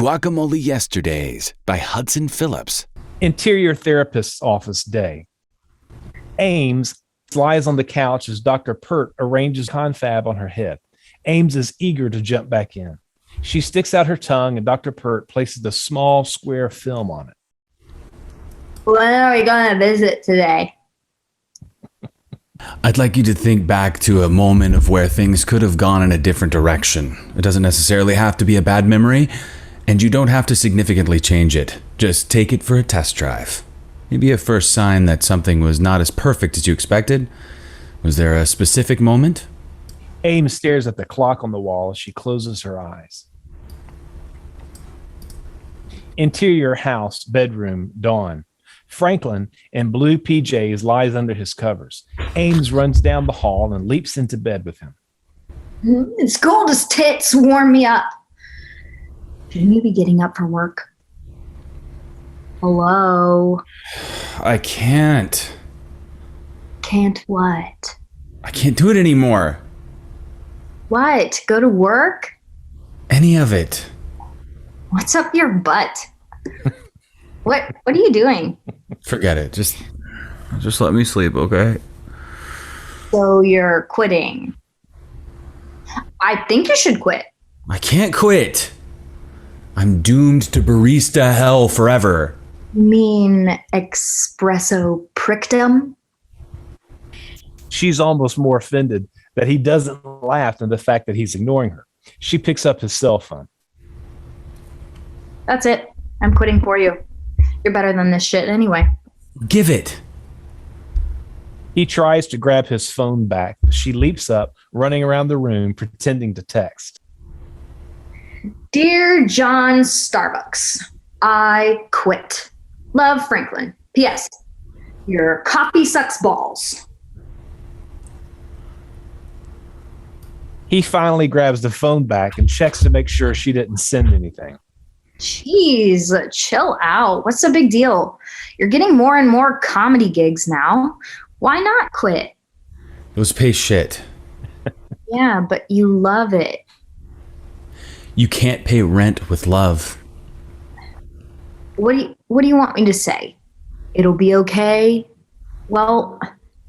Guacamole Yesterdays by Hudson Phillips. Interior therapist's office day. Ames lies on the couch as Dr. Pert arranges confab on her head. Ames is eager to jump back in. She sticks out her tongue and Dr. Pert places a small square film on it. When are we going to visit today? I'd like you to think back to a moment of where things could have gone in a different direction. It doesn't necessarily have to be a bad memory, and you don't have to significantly change it. Just take it for a test drive. Maybe a first sign that something was not as perfect as you expected. Was there a specific moment? Ames stares at the clock on the wall as she closes her eyes. Interior house, bedroom, dawn. Franklin, in blue PJs, lies under his covers. Ames runs down the hall and leaps into bed with him. It's cold as tits. Warm me up. Shouldn't you be getting up for work? Hello? I can't. Can't what? I can't do it anymore. What? Go to work? Any of it. What's up your butt? What are you doing? Forget it. Just let me sleep, okay? So you're quitting. I think you should quit. I can't quit. I'm doomed to barista hell forever. You mean espresso prickdom? She's almost more offended that he doesn't laugh than the fact that he's ignoring her. She picks up his cell phone. That's it. I'm quitting for you. You're better than this shit anyway. Give it. He tries to grab his phone back. She leaps up, running around the room, pretending to text. Dear John Starbucks, I quit. Love, Franklin. P.S. Your coffee sucks balls. He finally grabs the phone back and checks to make sure she didn't send anything. Jeez, chill out. What's the big deal? You're getting more and more comedy gigs now. Why not quit? Those pay shit. Yeah, but you love it. You can't pay rent with love. What do you want me to say? It'll be okay? Well,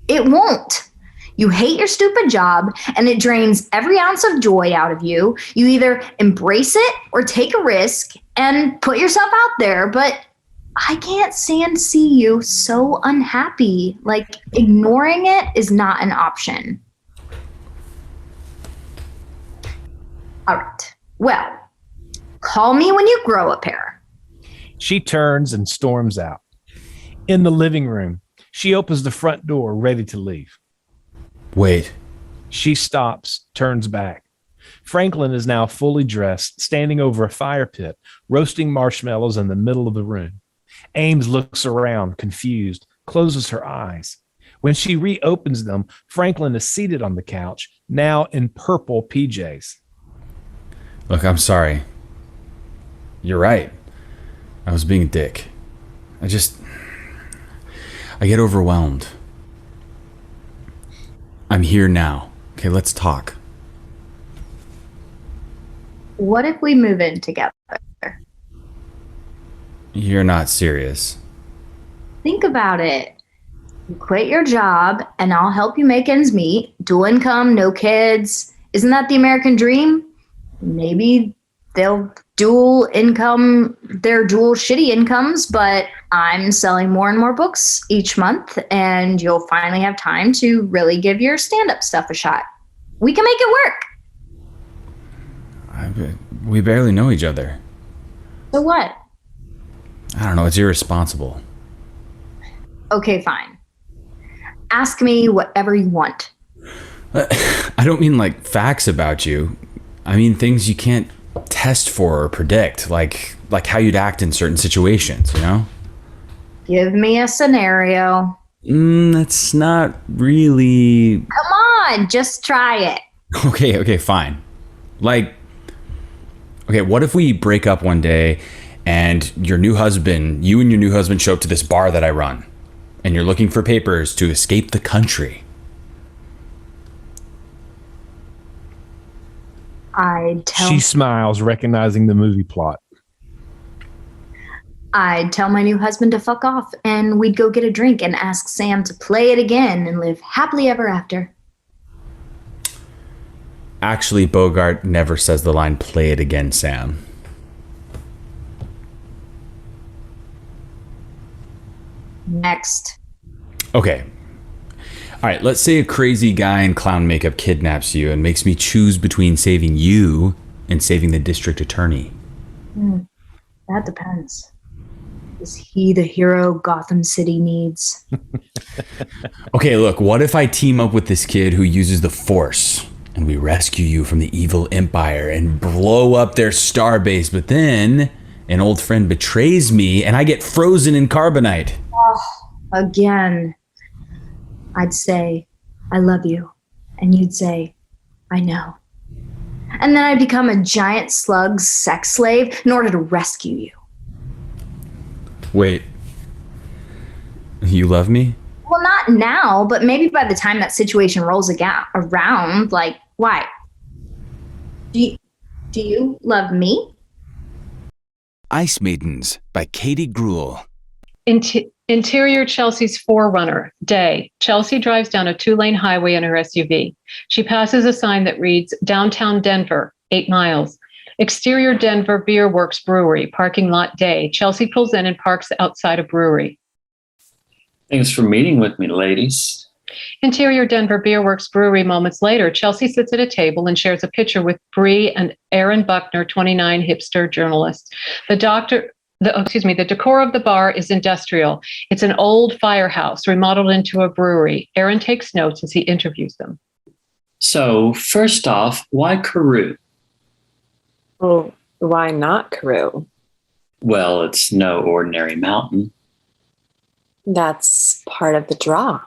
it won't. You hate your stupid job and it drains every ounce of joy out of you. You either embrace it or take a risk and put yourself out there, but I can't stand see you so unhappy. Like, ignoring it is not an option. All right. Well, call me when you grow a pair. She turns and storms out. In the living room, she opens the front door, ready to leave. Wait. She stops, turns back. Franklin is now fully dressed, standing over a fire pit, roasting marshmallows in the middle of the room. Ames looks around, confused, closes her eyes. When she reopens them, Franklin is seated on the couch, now in purple PJs. Look, I'm sorry. You're right. I was being a dick. I get overwhelmed. I'm here now. Okay, let's talk. What if we move in together? You're not serious. Think about it. You quit your job and I'll help you make ends meet. Dual income, no kids. Isn't that the American dream? Maybe they'll dual income their dual shitty incomes, but I'm selling more and more books each month and you'll finally have time to really give your stand-up stuff a shot. We can make it work. We barely know each other. So what? I don't know, it's irresponsible. Okay, fine. Ask me whatever you want. I don't mean like facts about you. I mean things you can't test for or predict, like how you'd act in certain situations, you know? Give me a scenario. That's not really... Come on, just try it. Okay, fine. Like, okay, what if we break up one day and you and your new husband show up to this bar that I run and you're looking for papers to escape the country? I'd tell... She smiles, recognizing the movie plot. I'd tell my new husband to fuck off, and we'd go get a drink and ask Sam to play it again and live happily ever after. Actually, Bogart never says the line, "Play it again, Sam." Next. Okay. All right, let's say a crazy guy in clown makeup kidnaps you and makes me choose between saving you and saving the district attorney. That depends. Is he the hero Gotham City needs? Okay, look, what if I team up with this kid who uses the Force and we rescue you from the evil empire and blow up their star base, but then an old friend betrays me and I get frozen in carbonite? Again, I'd say, I love you. And you'd say, I know. And then I'd become a giant slug sex slave in order to rescue you. Wait, you love me? Well, not now, but maybe by the time that situation rolls around, like, why? Do you love me? Ice Maidens by Katie Gruel. Interior Chelsea's Forerunner, day. Chelsea drives down a 2-lane highway in her SUV. She passes a sign that reads, Downtown Denver, 8 miles. Exterior Denver Beer Works Brewery, parking lot day. Chelsea pulls in and parks outside a brewery. Thanks for meeting with me, ladies. Interior Denver Beer Works Brewery, moments later, Chelsea sits at a table and shares a picture with Bree and Aaron Buckner, 29, hipster journalist. The decor of the bar is industrial. It's an old firehouse remodeled into a brewery. Aaron takes notes as he interviews them. So, first off, why Karoo? Well, why not Karoo? Well, it's no ordinary mountain. That's part of the draw.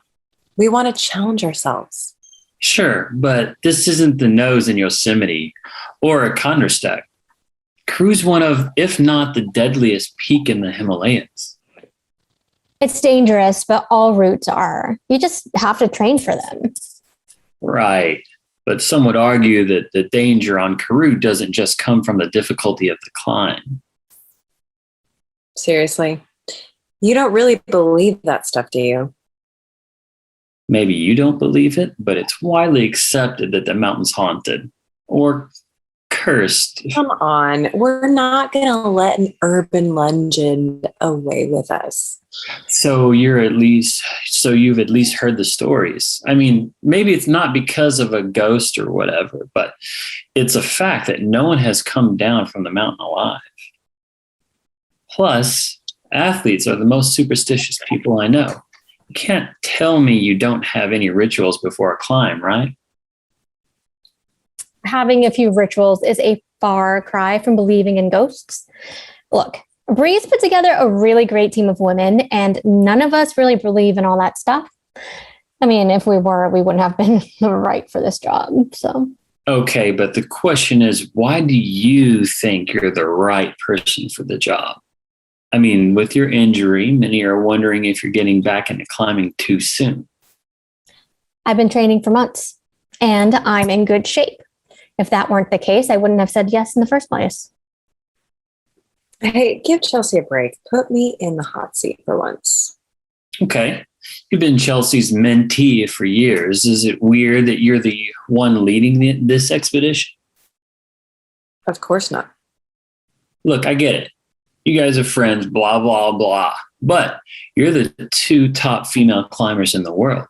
We want to challenge ourselves. Sure, but this isn't the nose in Yosemite or a Condorstack. Karoo's one of, if not the deadliest peak in the Himalayas. It's dangerous, but all routes are. You just have to train for them. Right. But some would argue that the danger on Karoo doesn't just come from the difficulty of the climb. Seriously, you don't really believe that stuff, do you? Maybe you don't believe it, but it's widely accepted that the mountain's haunted or cursed. Come on, we're not going to let an urban legend away with us. So you've at least heard the stories. I mean, maybe it's not because of a ghost or whatever, but it's a fact that no one has come down from the mountain alive. Plus, athletes are the most superstitious people I know. You can't tell me you don't have any rituals before a climb, right? Having a few rituals is a far cry from believing in ghosts. Look, Bree's put together a really great team of women, and none of us really believe in all that stuff. I mean, if we were, we wouldn't have been right for this job. So. Okay, but the question is, why do you think you're the right person for the job? I mean, with your injury, many are wondering if you're getting back into climbing too soon. I've been training for months, and I'm in good shape. If that weren't the case, I wouldn't have said yes in the first place. Hey, give Chelsea a break. Put me in the hot seat for once. Okay. You've been Chelsea's mentee for years. Is it weird that you're the one leading this expedition? Of course not. Look, I get it. You guys are friends, blah, blah, blah. But you're the 2 top female climbers in the world.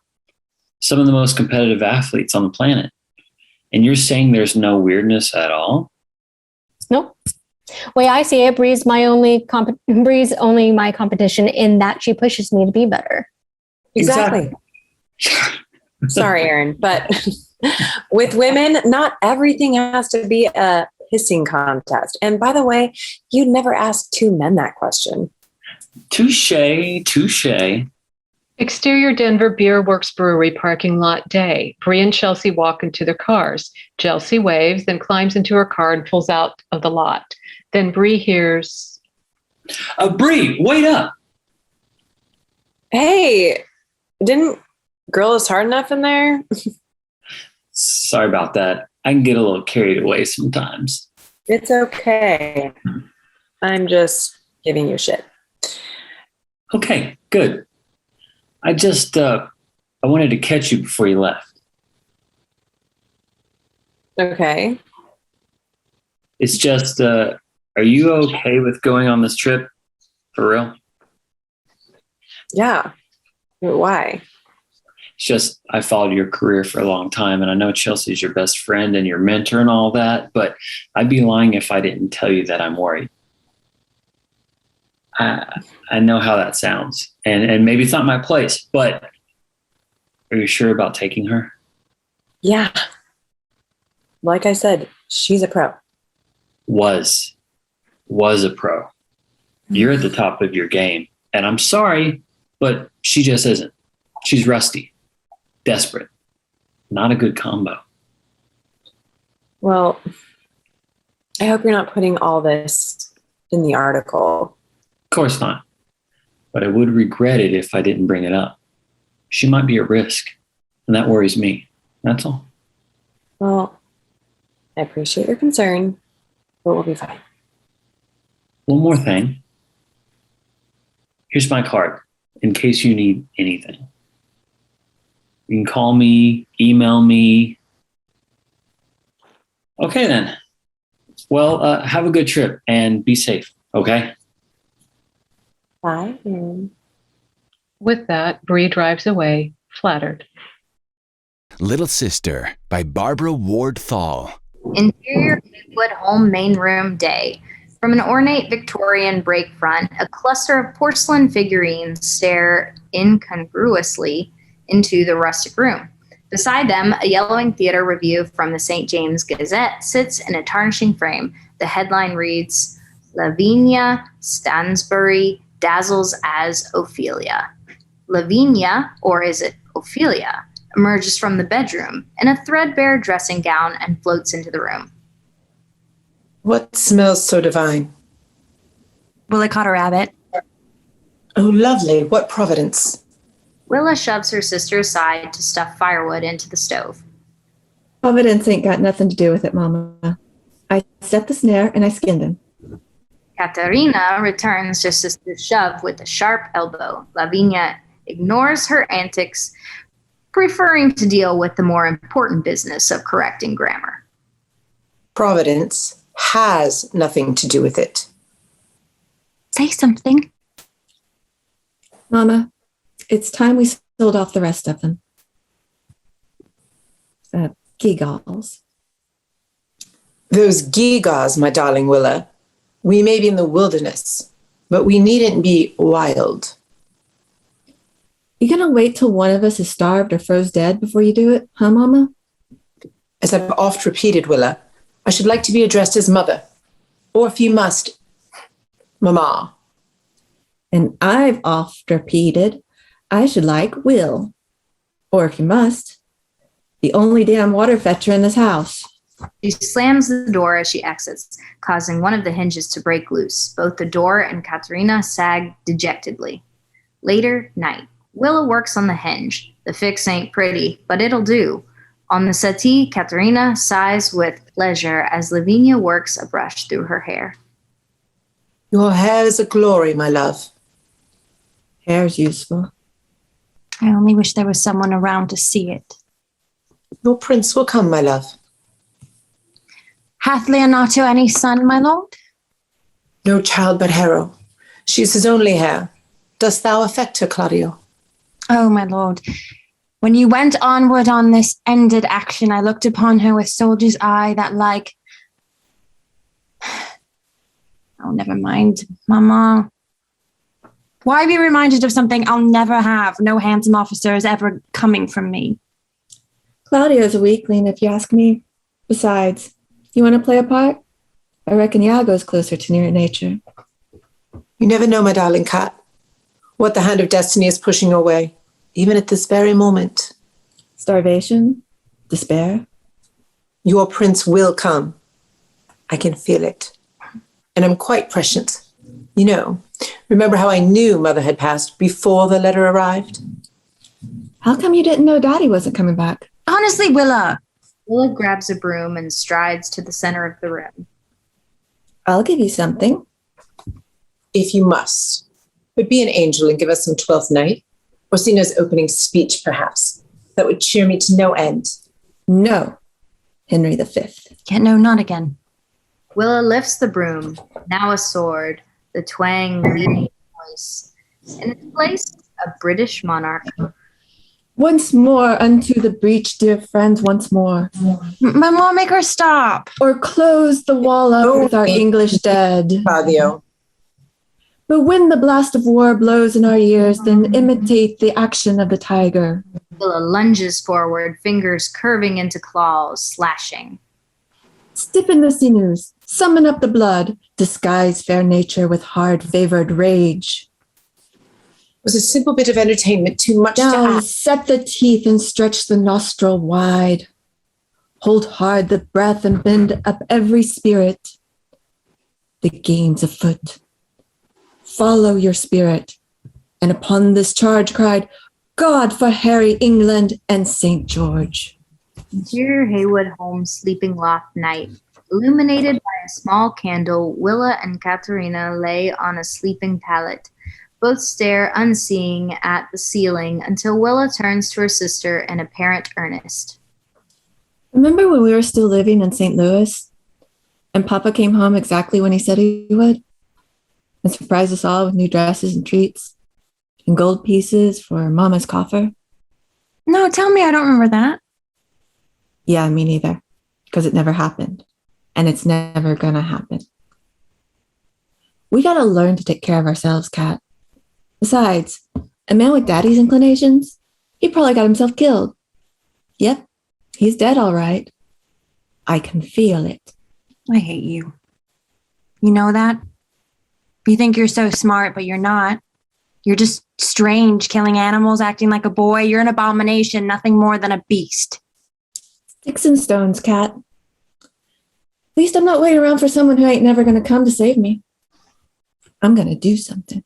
Some of the most competitive athletes on the planet. And you're saying there's no weirdness at all? Nope. Way I see it, Bree's only my competition in that she pushes me to be better. Exactly. Sorry, Aaron, but with women, not everything has to be a pissing contest. And by the way, you'd never ask 2 men that question. Touche. Exterior Denver Beer Works Brewery, parking lot day. Bree and Chelsea walk into their cars. Chelsea waves, then climbs into her car and pulls out of the lot. Then Bree hears, Bree, wait up. Hey, didn't Girl Is Hard Enough in there? Sorry about that. I can get a little carried away sometimes. It's okay. I'm just giving you shit. Okay, good. I just, I wanted to catch you before you left. Okay. It's just, are you okay with going on this trip? For real? Yeah. Why? It's just, I followed your career for a long time, and I know Chelsea's your best friend and your mentor and all that, but I'd be lying if I didn't tell you that I'm worried. I know how that sounds, and maybe it's not my place, but are you sure about taking her? Yeah. Like I said, she's a pro. Was a pro. You're at the top of your game, and I'm sorry, but she just isn't. She's rusty, desperate, not a good combo. Well, I hope you're not putting all this in the article. Of course not, but I would regret it if I didn't bring it up. She might be a risk, and that worries me. That's all. Well, I appreciate your concern, but we'll be fine. One more thing. Here's my card in case you need anything. You can call me, email me. Okay, then. Well, have a good trip and be safe, okay? Bye. With that, Bree drives away, flattered. Little Sister by Barbara Ward Thal. Interior Lakewood home main room day. From an ornate Victorian break front, a cluster of porcelain figurines stare incongruously into the rustic room. Beside them, a yellowing theater review from the St. James Gazette sits in a tarnishing frame. The headline reads, Lavinia Stansbury dazzles as Ophelia. Lavinia, or is it Ophelia, emerges from the bedroom in a threadbare dressing gown and floats into the room. What smells so divine? Willa caught a rabbit. Oh, lovely. What providence. Willa shoves her sister aside to stuff firewood into the stove. Providence ain't got nothing to do with it, Mama. I set the snare and I skinned him. Katerina returns her sister's shove with a sharp elbow. Lavinia ignores her antics, preferring to deal with the more important business of correcting grammar. Providence has nothing to do with it. Say something. Mama, it's time we sold off the rest of them. Gewgaws. Those gewgaws, my darling Willa. We may be in the wilderness, but we needn't be wild. You gonna wait till one of us is starved or froze dead before you do it, huh, Mama? As I've oft repeated, Willa, I should like to be addressed as mother, or if you must, Mama. And I've oft repeated, I should like Will, or if you must, the only damn water fetcher in this house. She slams the door as she exits, causing one of the hinges to break loose. Both the door and Katerina sag dejectedly. Later, night. Willa works on the hinge. The fix ain't pretty, but it'll do. On the settee, Katerina sighs with pleasure as Lavinia works a brush through her hair. Your hair is a glory, my love. Hair's useful. I only wish there was someone around to see it. Your prince will come, my love. Hath Leonato any son, my lord? No child but Hero. She is his only heir. Dost thou affect her, Claudio? Oh, my lord. When you went onward on this ended action, I looked upon her with soldier's eye that like... Oh, never mind, Mama. Why be reminded of something I'll never have? No handsome officer is ever coming from me. Claudio's a weakling, if you ask me. Besides, you want to play a part? I reckon Iago's closer to near nature. You never know, my darling cat, what the hand of destiny is pushing your way, even at this very moment. Starvation? Despair? Your prince will come. I can feel it. And I'm quite prescient. You know, remember how I knew Mother had passed before the letter arrived? How come you didn't know Daddy wasn't coming back? Honestly, Willa. Willa grabs a broom and strides to the center of the room. I'll give you something. If you must. But be an angel and give us some Twelfth Night. Orsino's opening speech, perhaps. That would cheer me to no end. No, Henry V. Yeah, no, not again. Willa lifts the broom, now a sword, the twang leading voice. In its place, a British monarch. Once more unto the breach, dear friends, once more. Mama, make her stop. Or close the wall up with our English dead. Fabio. But when the blast of war blows in our ears, then imitate the action of the tiger. Willa lunges forward, fingers curving into claws, slashing. Stiffen the sinews, summon up the blood, disguise fair nature with hard-favored rage. Was a simple bit of entertainment too much to Now ask? set the teeth and stretch the nostril wide. Hold hard the breath and bend up every spirit. The game's afoot. Follow your spirit. And upon this charge cried, God for Harry, England, and St. George. Interior Haywood home's sleeping loft night. Illuminated by a small candle, Willa and Katerina lay on a sleeping pallet. Both stare unseeing at the ceiling until Willa turns to her sister in apparent earnest. Remember when we were still living in St. Louis? And Papa came home exactly when he said he would? And surprised us all with new dresses and treats? And gold pieces for Mama's coffer? No, tell me I don't remember that. Yeah, me neither. Because it never happened. And it's never gonna happen. We gotta learn to take care of ourselves, Kat. Besides, a man with daddy's inclinations, he probably got himself killed. Yep, he's dead all right. I can feel it. I hate you. You know that? You think you're so smart, but you're not. You're just strange, killing animals, acting like a boy. You're an abomination, nothing more than a beast. Sticks and stones, Kat. At least I'm not waiting around for someone who ain't never gonna come to save me. I'm gonna do something.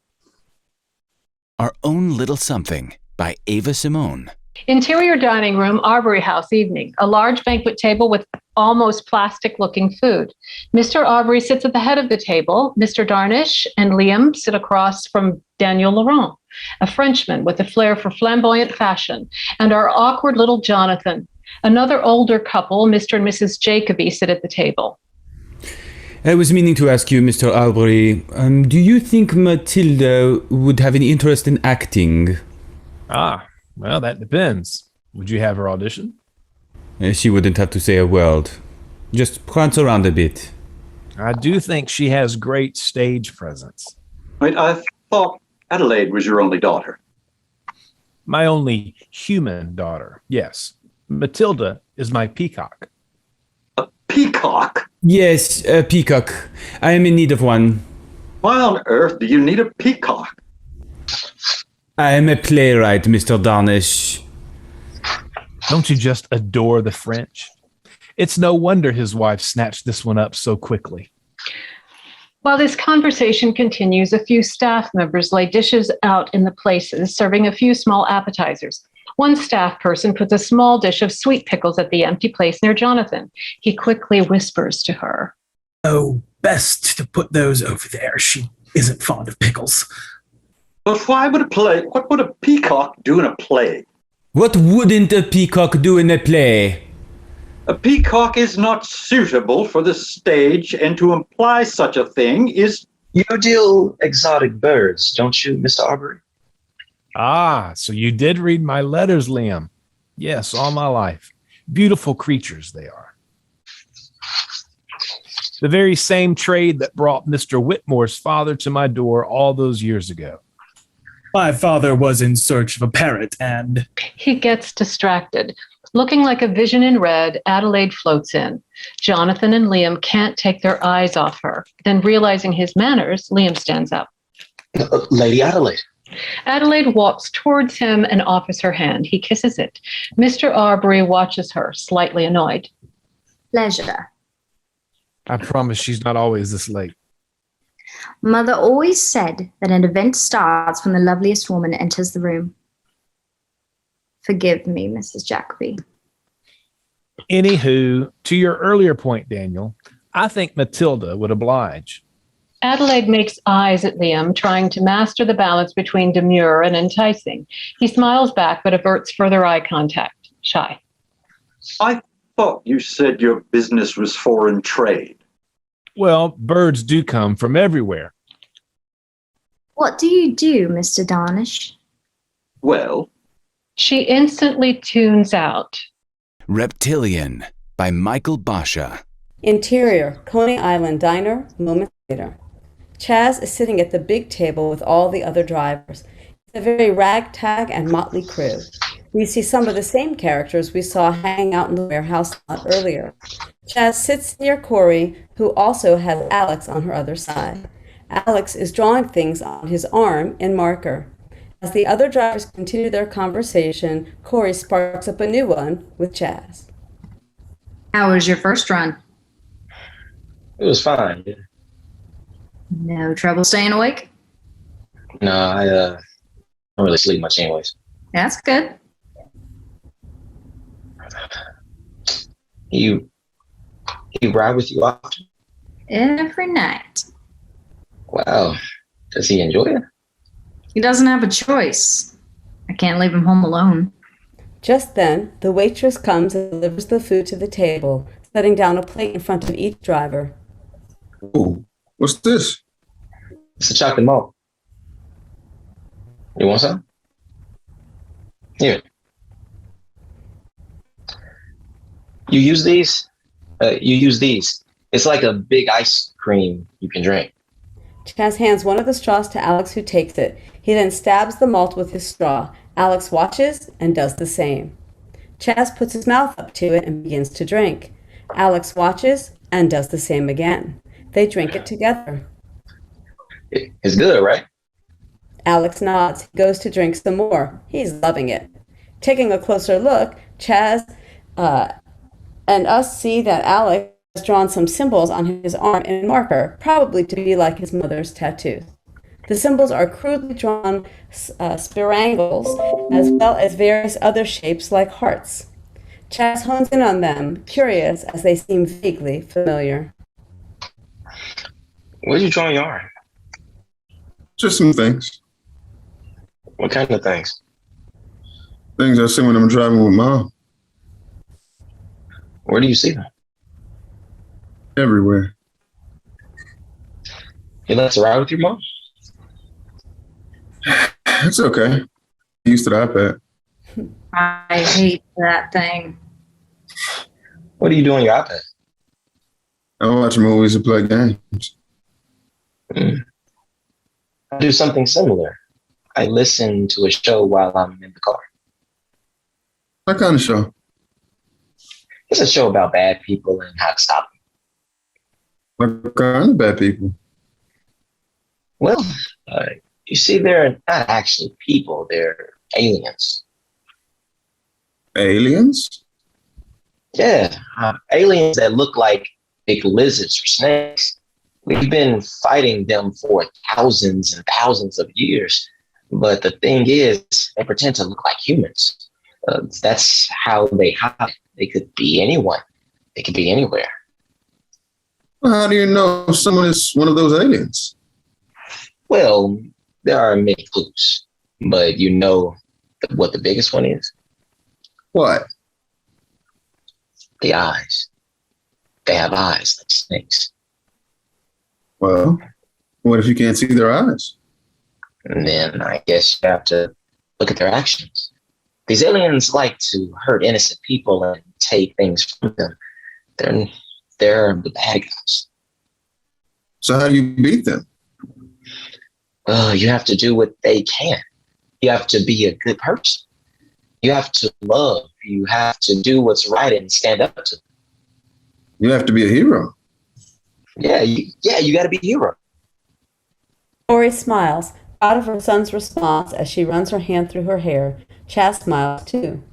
Our Own Little Something by Ava Simone. Interior dining room, Arbory House evening. A large banquet table with almost plastic-looking food. Mr. Arbory sits at the head of the table. Mr. Darnish and Liam sit across from Daniel Laurent, a Frenchman with a flair for flamboyant fashion, and our awkward little Jonathan. Another older couple, Mr. and Mrs. Jacoby, sit at the table. I was meaning to ask you, Mr. Albury, do you think Matilda would have any interest in acting? Well, that depends. Would you have her audition? She wouldn't have to say a word. Just prance around a bit. I do think she has great stage presence. Wait, I thought Adelaide was your only daughter. My only human daughter, yes. Matilda is my peacock. A peacock? Yes, a peacock. I am in need of one. Why on earth do you need a peacock? I am a playwright, Mr. Darnish. Don't you just adore the French? It's no wonder his wife snatched this one up so quickly. While this conversation continues, a few staff members lay dishes out in the places, serving a few small appetizers. One staff person puts a small dish of sweet pickles at the empty place near Jonathan. He quickly whispers to her. Oh, best to put those over there. She isn't fond of pickles. But what would a peacock do in a play? What wouldn't a peacock do in a play? A peacock is not suitable for the stage, and to imply such a thing is... You deal exotic birds, don't you, Mr. Arbery? So you did read my letters, Liam. Yes, all my life. Beautiful creatures they are. The very same trade that brought Mr. Whitmore's father to my door all those years ago. My father was in search of a parrot and... He gets distracted. Looking like a vision in red, Adelaide floats in. Jonathan and Liam can't take their eyes off her. Then realizing his manners, Liam stands up. Lady Adelaide. Adelaide walks towards him and offers her hand. He kisses it. Mr. Arbery watches her, slightly annoyed. Pleasure. I promise she's not always this late. Mother always said that an event starts when the loveliest woman enters the room. Forgive me, Mrs. Jacoby. Anywho, to your earlier point, Daniel, I think Matilda would oblige. Adelaide makes eyes at Liam, trying to master the balance between demure and enticing. He smiles back, but averts further eye contact. Shy. I thought you said your business was foreign trade. Well, birds do come from everywhere. What do you do, Mr. Darnish? Well, She instantly tunes out. Reptilian by Michael Basha. Interior, Coney Island Diner, moments later. Chaz is sitting at the big table with all the other drivers. It's a very ragtag and motley crew. We see some of the same characters we saw hanging out in the warehouse lot earlier. Chaz sits near Corey, who also has Alex on her other side. Alex is drawing things on his arm in marker. As the other drivers continue their conversation, Corey sparks up a new one with Chaz. How was your first run? It was fine. No trouble staying awake? No, I don't really sleep much anyways. That's good. He ride with you often? Every night. Wow. Does he enjoy it? He doesn't have a choice. I can't leave him home alone. Just then, the waitress comes and delivers the food to the table, setting down a plate in front of each driver. Ooh, what's this? It's a chocolate malt. You want some? Here. You use these? It's like a big ice cream you can drink. Chaz hands one of the straws to Alex, who takes it. He then stabs the malt with his straw. Alex watches and does the same. Chaz puts his mouth up to it and begins to drink. Alex watches and does the same again. They drink it together. It's good, right? Alex nods. He goes to drink some more. He's loving it. Taking a closer look, Chaz and us see that Alex has drawn some symbols on his arm in marker, probably to be like his mother's tattoos. The symbols are crudely drawn spirangles, as well as various other shapes like hearts. Chaz hones in on them, curious as they seem vaguely familiar. What did you draw on your arm? Just some things. What kind of things? Things I see when I'm driving with Mom. Where do you see them? Everywhere. You lets her ride with your mom? It's okay. Used to the iPad. I hate that thing. What do you do on your iPad? I watch movies and play games. I do something similar. I listen to a show while I'm in the car. What kind of show? It's a show about bad people and how to stop them. What kind of bad people? Well, you see, they're not actually people. They're aliens. Aliens? Yeah, aliens that look like big lizards or snakes. We've been fighting them for thousands and thousands of years. But the thing is, they pretend to look like humans. That's how they hide. They could be anyone. They could be anywhere. Well, how do you know if someone is one of those aliens? Well, there are many clues, but you know what the biggest one is? What? The eyes. They have eyes like snakes. Well, what if you can't see their eyes? And then I guess you have to look at their actions. These aliens like to hurt innocent people and take things from them. They're the bad guys. So how do you beat them? Well, you have to do what they can. You have to be a good person. You have to love. You have to do what's right and stand up to them. You have to be a hero. Yeah, you got to be a hero. Tori smiles, proud of her son's response as she runs her hand through her hair. Chaz smiles too.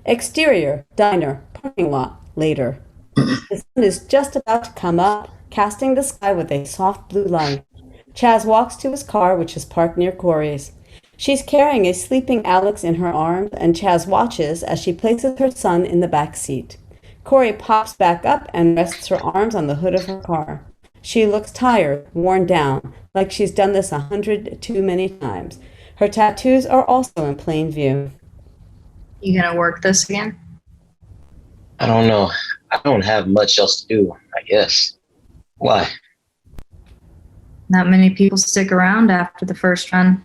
Exterior, diner, parking lot, later. The sun is just about to come up, casting the sky with a soft blue light. Chaz walks to his car, which is parked near Corey's. She's carrying a sleeping Alex in her arms, and Chaz watches as she places her son in the back seat. Corey pops back up and rests her arms on the hood of her car. She looks tired, worn down, like she's done this 100 too many times. Her tattoos are also in plain view. You gonna work this again? I don't know. I don't have much else to do, I guess. Why? Not many people stick around after the first run.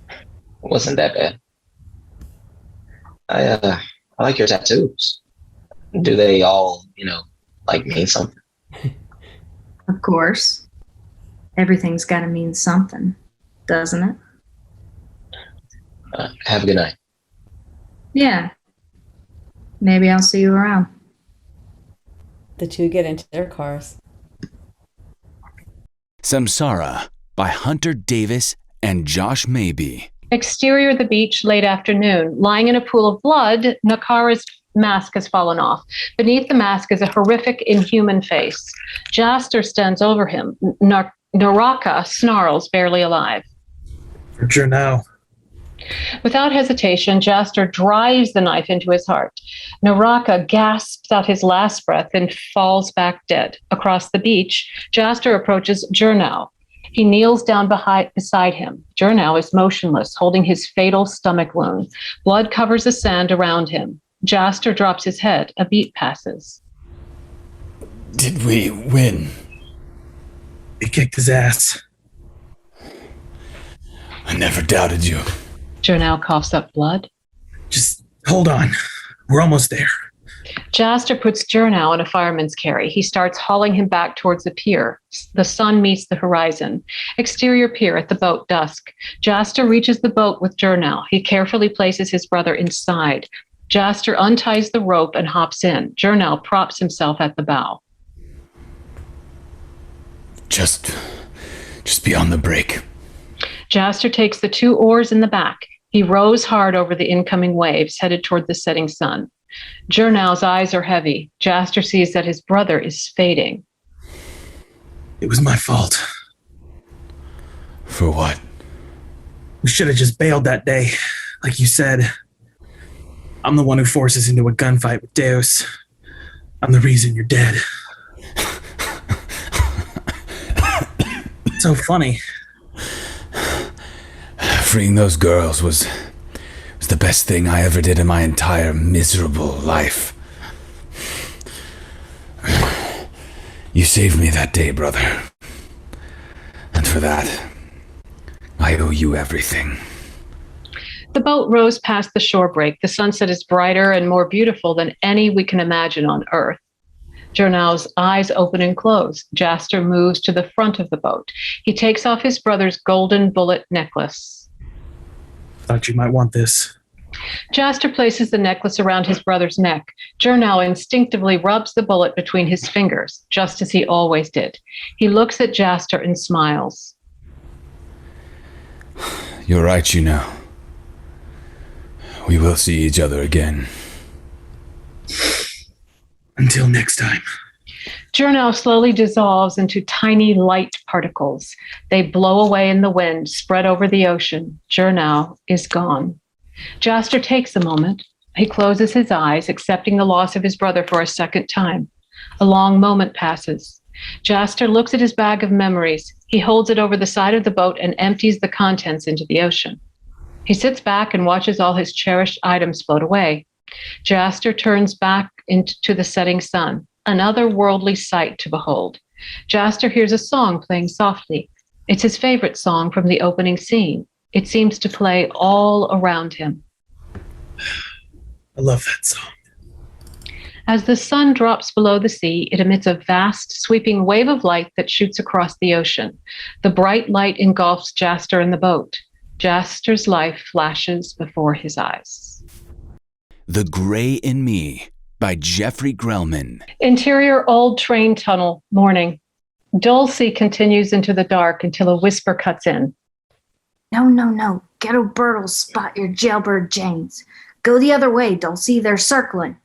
It wasn't that bad. I like your tattoos. Do they all, like mean something? Of course. Everything's gotta mean something, doesn't it? Have a good night. Yeah. Maybe I'll see you around. The two get into their cars. Samsara by Hunter Davis and Josh Maybe. Exterior of the beach, late afternoon. Lying in a pool of blood, Nakara's mask has fallen off. Beneath the mask is a horrific, inhuman face. Jaster stands over him. Naraka snarls, barely alive. For Journo. Without hesitation, Jaster drives the knife into his heart. Naraka gasps out his last breath and falls back dead. Across the beach, Jaster approaches Journo. He kneels down beside him. Journo is motionless, holding his fatal stomach wound. Blood covers the sand around him. Jaster drops his head. A beat passes. Did we win? He kicked his ass. I never doubted you. Journo coughs up blood. Just hold on. We're almost there. Jaster puts Journo in a fireman's carry. He starts hauling him back towards the pier. The sun meets the horizon. Exterior pier at the boat, dusk. Jaster reaches the boat with Journo. He carefully places his brother inside. Jaster unties the rope and hops in. Journo props himself at the bow. Just be on the brake. Jaster takes the 2 oars in the back. He rows hard over the incoming waves, headed toward the setting sun. Journo's eyes are heavy. Jaster sees that his brother is fading. It was my fault. For what? We should have just bailed that day. Like you said, I'm the one who forces into a gunfight with Deus. I'm the reason you're dead. It's so funny. Freeing those girls was the best thing I ever did in my entire miserable life. You saved me that day, brother. And for that, I owe you everything. The boat rows past the shore break. The sunset is brighter and more beautiful than any we can imagine on Earth. Journo's eyes open and close. Jaster moves to the front of the boat. He takes off his brother's golden bullet necklace. Thought you might want this. Jaster places the necklace around his brother's neck. Journo instinctively rubs the bullet between his fingers, just as he always did. He looks at Jaster and smiles. You're right, We will see each other again. Until next time. Journo slowly dissolves into tiny light particles. They blow away in the wind, spread over the ocean. Journo is gone. Jaster takes a moment. He closes his eyes, accepting the loss of his brother for a second time. A long moment passes. Jaster looks at his bag of memories. He holds it over the side of the boat and empties the contents into the ocean. He sits back and watches all his cherished items float away. Jaster turns back into the setting sun. Another worldly sight to behold. Jaster hears a song playing softly. It's his favorite song from the opening scene. It seems to play all around him. I love that song. As the sun drops below the sea, it emits a vast, sweeping wave of light that shoots across the ocean. The bright light engulfs Jaster in the boat. Jaster's life flashes before his eyes. The Gray in Me by Jeffrey Grellman. Interior old train tunnel, morning. Dulcie continues into the dark until a whisper cuts in. No. Ghetto Bird will spot your jailbird James. Go the other way, Dulcie. They're circling.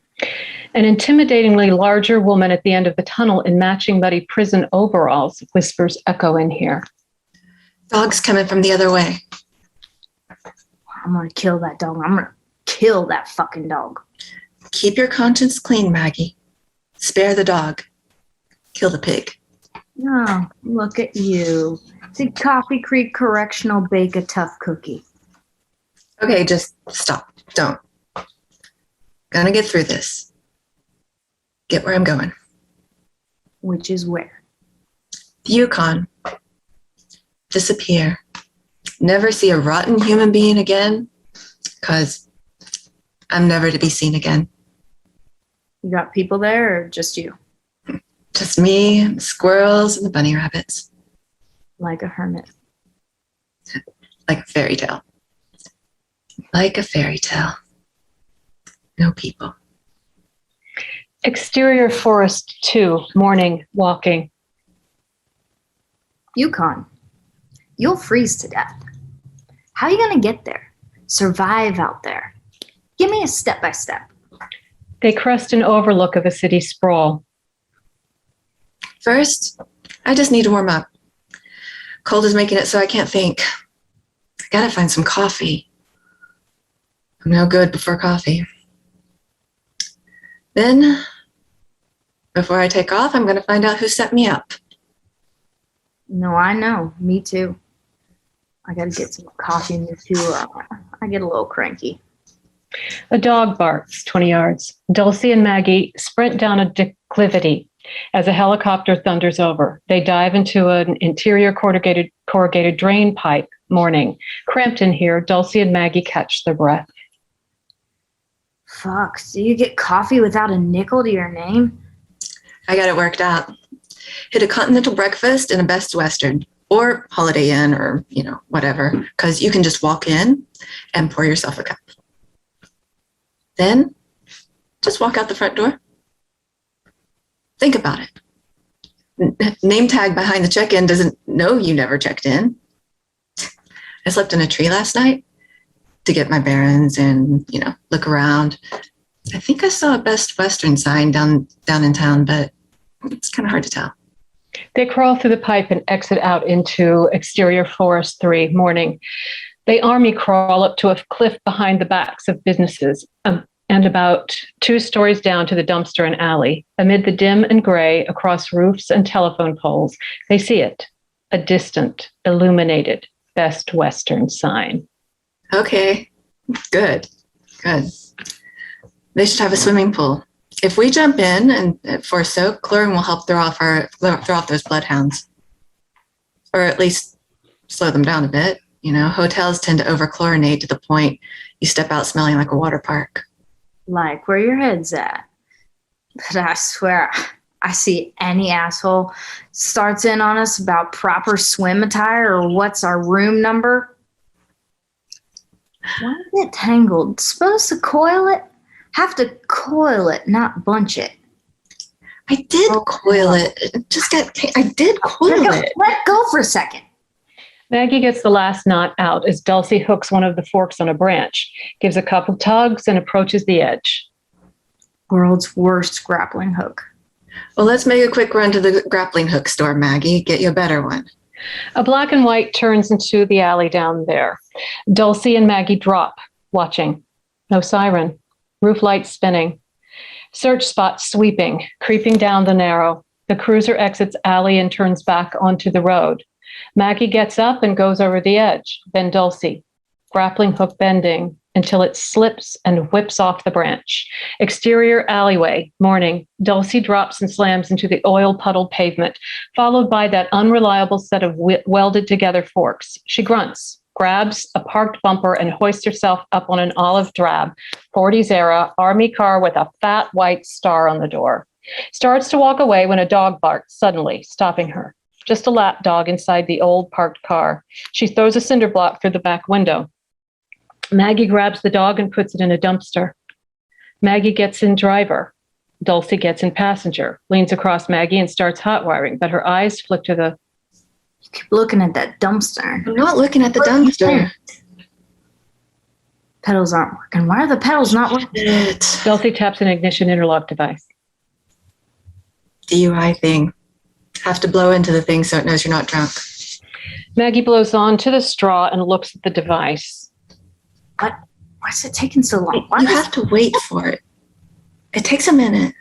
An intimidatingly larger woman at the end of the tunnel in matching muddy prison overalls whispers echo in here. Dog's coming from the other way. I'm gonna kill that dog. I'm gonna kill that fucking dog. Keep your conscience clean, Maggie. Spare the dog. Kill the pig. Oh, look at you. Did Coffee Creek Correctional bake a tough cookie? Okay, just stop. Don't. Gonna get through this. Get where I'm going. Which is where? The Yukon. Disappear. Never see a rotten human being again, because I'm never to be seen again. You got people there or just you? Just me, the squirrels, and the bunny rabbits. Like a hermit. Like a fairy tale. Like a fairy tale. No people. Exterior forest 2, morning, walking. Yukon. You'll freeze to death. How are you going to get there? Survive out there? Give me a step-by-step. They crest an overlook of a city sprawl. First, I just need to warm up. Cold is making it so I can't think. I gotta find some coffee. I'm no good before coffee. Then, before I take off, I'm gonna find out who set me up. No, I know. Me too. I got to get some coffee in me too. I get a little cranky. A dog barks 20 yards. Dulcie and Maggie sprint down a declivity as a helicopter thunders over. They dive into an interior corrugated drain pipe. Morning. Cramped in here, Dulcie and Maggie catch their breath. Fuck, so you get coffee without a nickel to your name? I got it worked out. Hit a continental breakfast and a Best Western, or Holiday Inn, or, whatever, because you can just walk in and pour yourself a cup. Then, just walk out the front door. Think about it. Name tag behind the check-in doesn't know you never checked in. I slept in a tree last night to get my bearings and, look around. I think I saw a Best Western sign down in town, but it's kind of hard to tell. They crawl through the pipe and exit out into exterior forest 3, morning. They army crawl up to a cliff behind the backs of businesses and about 2 stories down to the dumpster and alley. Amid the dim and gray across roofs and telephone poles, they see it, a distant, illuminated Best Western sign. Okay, good. They should have a swimming pool. If we jump in and for a soak, chlorine will help throw off those bloodhounds, or at least slow them down a bit. Hotels tend to overchlorinate to the point you step out smelling like a water park. Like where your head's at. But I swear, I see any asshole starts in on us about proper swim attire or what's our room number. Why is it tangled? Supposed to coil it? Have to coil it, not bunch it. I did coil it. I did coil it. Let go for a second. Maggie gets the last knot out as Dulcie hooks one of the forks on a branch, gives a couple tugs, and approaches the edge. World's worst grappling hook. Well, let's make a quick run to the grappling hook store, Maggie. Get you a better one. A black and white turns into the alley down there. Dulcie and Maggie drop, watching. No siren. Roof lights spinning. Search spots sweeping, creeping down the narrow. The cruiser exits alley and turns back onto the road. Maggie gets up and goes over the edge. Then Dulcie, grappling hook bending until it slips and whips off the branch. Exterior alleyway, morning. Dulcie drops and slams into the oil-puddled pavement, followed by that unreliable set of welded together forks. She grunts, grabs a parked bumper and hoists herself up on an olive drab 40s era army car with a fat white star on the door. Starts to walk away when a dog barks suddenly, stopping her. Just a lap dog inside the old parked car. She throws a cinder block through the back window. Maggie grabs the dog and puts it in a dumpster. Maggie gets in driver. Dulcie gets in passenger, leans across Maggie and starts hot wiring, but her eyes flick to the... You keep looking at that dumpster. I'm not looking at the dumpster. Pedals aren't working. Why are the pedals not working? Dulcie taps an ignition interlock device. DUI thing. Have to blow into the thing so it knows you're not drunk. Maggie blows on to the straw and looks at the device. What? Why's it taking so long? You have to wait for it. It takes a minute.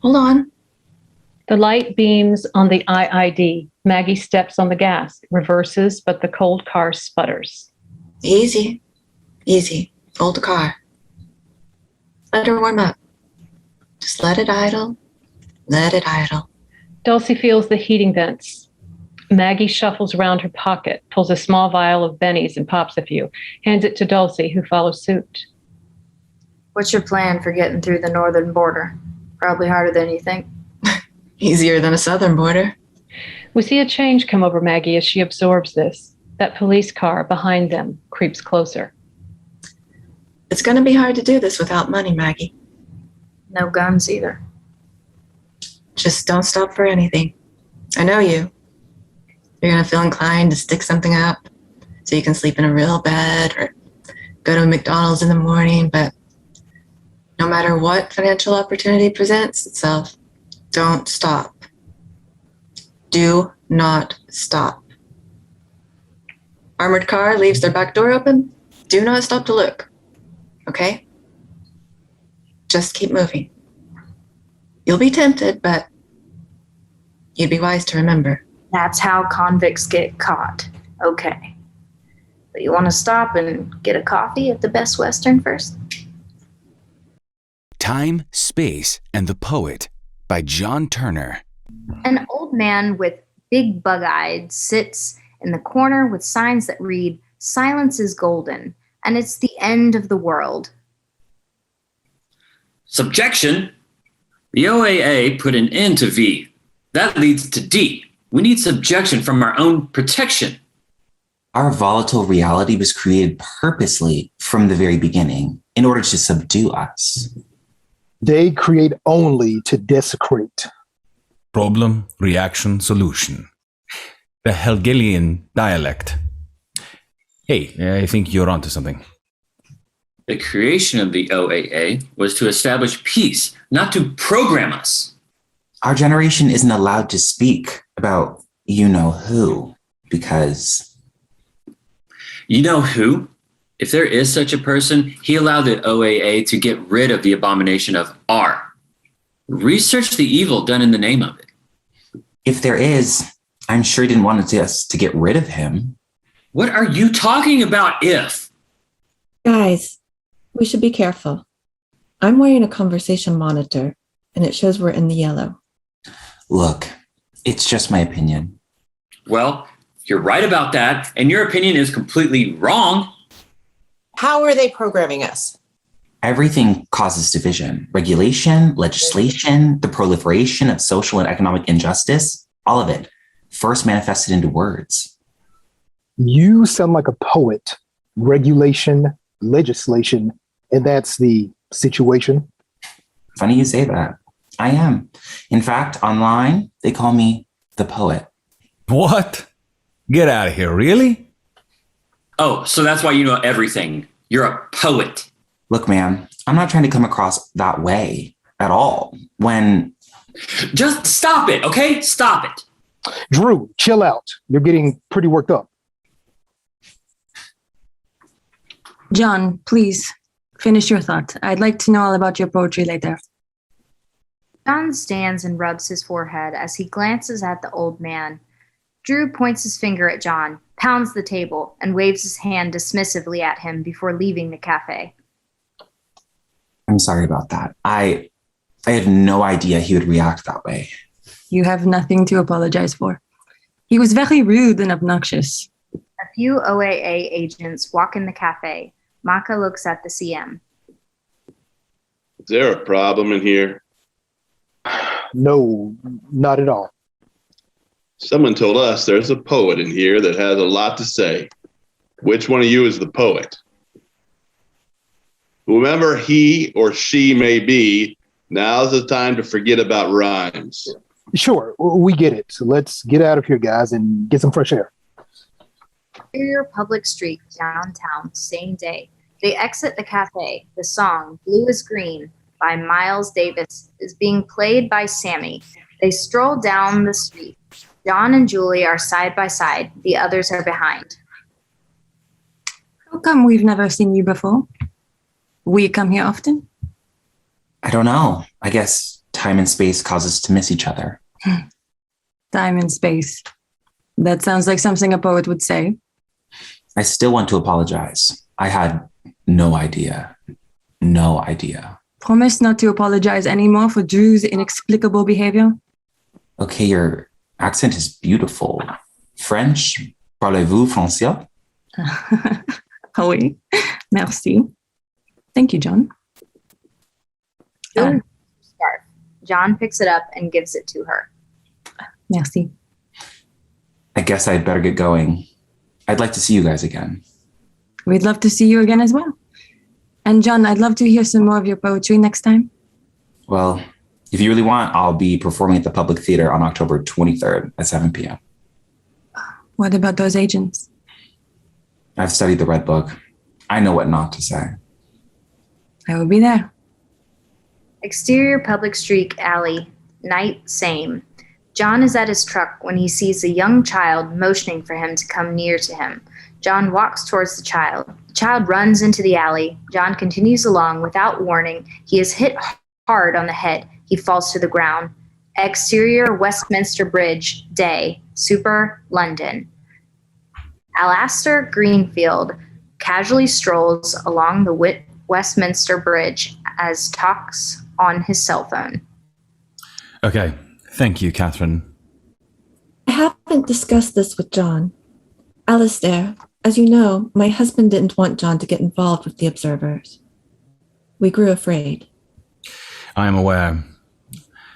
Hold on. The light beams on the IID. Maggie steps on the gas, reverses, but the cold car sputters. Easy. Easy. Hold the car. Let her warm up. Just let it idle. Let it idle. Dulcie feels the heating vents. Maggie shuffles around her pocket, pulls a small vial of bennies and pops a few, hands it to Dulcie, who follows suit. What's your plan for getting through the northern border? Probably harder than you think. Easier than a southern border. We see a change come over Maggie as she absorbs this. That police car behind them creeps closer. It's going to be hard to do this without money, Maggie. No guns either. Just don't stop for anything. I know you. You're going to feel inclined to stick something up so you can sleep in a real bed or go to a McDonald's in the morning, but no matter what financial opportunity presents itself, don't stop. Do not stop. Armored car leaves their back door open. Do not stop to look. Okay? Just keep moving. You'll be tempted, but you'd be wise to remember. That's how convicts get caught. Okay. But you want to stop and get a coffee at the Best Western first? Time, Space, and the Poet by John Turner. An old man with big bug-eyed sits in the corner with signs that read, "Silence is golden, and it's the end of the world." Subjection? The OAA put an end to V. That leads to D. We need subjection from our own protection. Our volatile reality was created purposely from the very beginning in order to subdue us. They create only to desecrate. Problem, reaction, solution. The Hegelian dialect. Hey, I think you're onto something. The creation of the OAA was to establish peace, not to program us. Our generation isn't allowed to speak about you know who because... You know who? If there is such a person, he allowed the OAA to get rid of the abomination of R. Research the evil done in the name of it. If there is, I'm sure he didn't want us to get rid of him. What are you talking about, if? Guys, we should be careful. I'm wearing a conversation monitor, and it shows we're in the yellow. Look, it's just my opinion. Well, you're right about that, and your opinion is completely wrong. How are they programming us? Everything causes division. Regulation, legislation, the proliferation of social and economic injustice, all of it, first manifested into words. You sound like a poet. Regulation, legislation, and that's the situation. Funny you say that. I am. In fact, online, they call me the poet. What? Get out of here, really? Oh, so that's why you know everything. You're a poet. Look, man, I'm not trying to come across that way at all. When... Just stop it, okay? Stop it. Drew, chill out. You're getting pretty worked up. John, please finish your thought. I'd like to know all about your poetry later. John stands and rubs his forehead as he glances at the old man. Drew points his finger at John, pounds the table, and waves his hand dismissively at him before leaving the cafe. I'm sorry about that. I had no idea he would react that way. You have nothing to apologize for. He was very rude and obnoxious. A few OAA agents walk in the cafe. Maka looks at the CM. Is there a problem in here? No, not at all. Someone told us there's a poet in here that has a lot to say. Which one of you is the poet? Whomever he or she may be, now's the time to forget about rhymes. Sure, we get it. So let's get out of here, guys, and get some fresh air. Superior Public Street, downtown, same day. They exit the cafe. The song, Blue is Green, by Miles Davis, is being played by Sammy. They stroll down the street. John and Julie are side by side. The others are behind. How come we've never seen you before? We come here often? I don't know. I guess time and space cause us to miss each other. Time and space. That sounds like something a poet would say. I still want to apologize. I had no idea. No idea. Promise not to apologize anymore for Drew's inexplicable behavior. Okay, your accent is beautiful. French? Parlez-vous français? Oui. Merci. Thank you, John. Scarf. John picks it up and gives it to her. Merci. I guess I'd better get going. I'd like to see you guys again. We'd love to see you again as well. And John, I'd love to hear some more of your poetry next time. Well, if you really want, I'll be performing at the Public Theater on October 23rd at 7 p.m. What about those agents? I've studied the Red Book. I know what not to say. I will be there. Exterior public street alley. Night, same. John is at his truck when he sees a young child motioning for him to come near to him. John walks towards the child. The child runs into the alley. John continues along without warning. He is hit hard on the head. He falls to the ground. Exterior Westminster Bridge, day. Super, London. Alastair Greenfield casually strolls along the Westminster Bridge as talks on his cell phone. Okay. Thank you, Catherine. I haven't discussed this with John. Alastair, as you know, my husband didn't want John to get involved with the observers. We grew afraid. I am aware.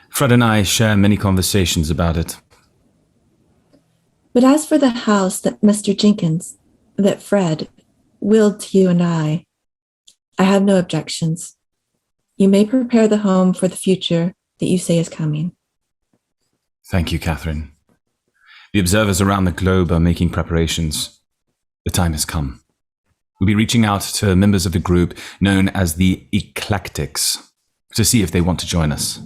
Fred and I share many conversations about it. But as for the house that Mr. Jenkins, that Fred, willed to you and I have no objections. You may prepare the home for the future that you say is coming. Thank you, Catherine. The observers around the globe are making preparations. The time has come. We'll be reaching out to members of the group known as the Eclectics to see if they want to join us.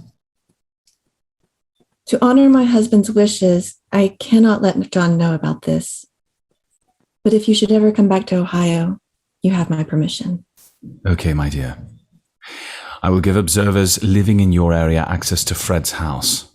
To honor my husband's wishes, I cannot let John know about this. But if you should ever come back to Ohio, you have my permission. Okay, my dear. I will give observers living in your area access to Fred's house.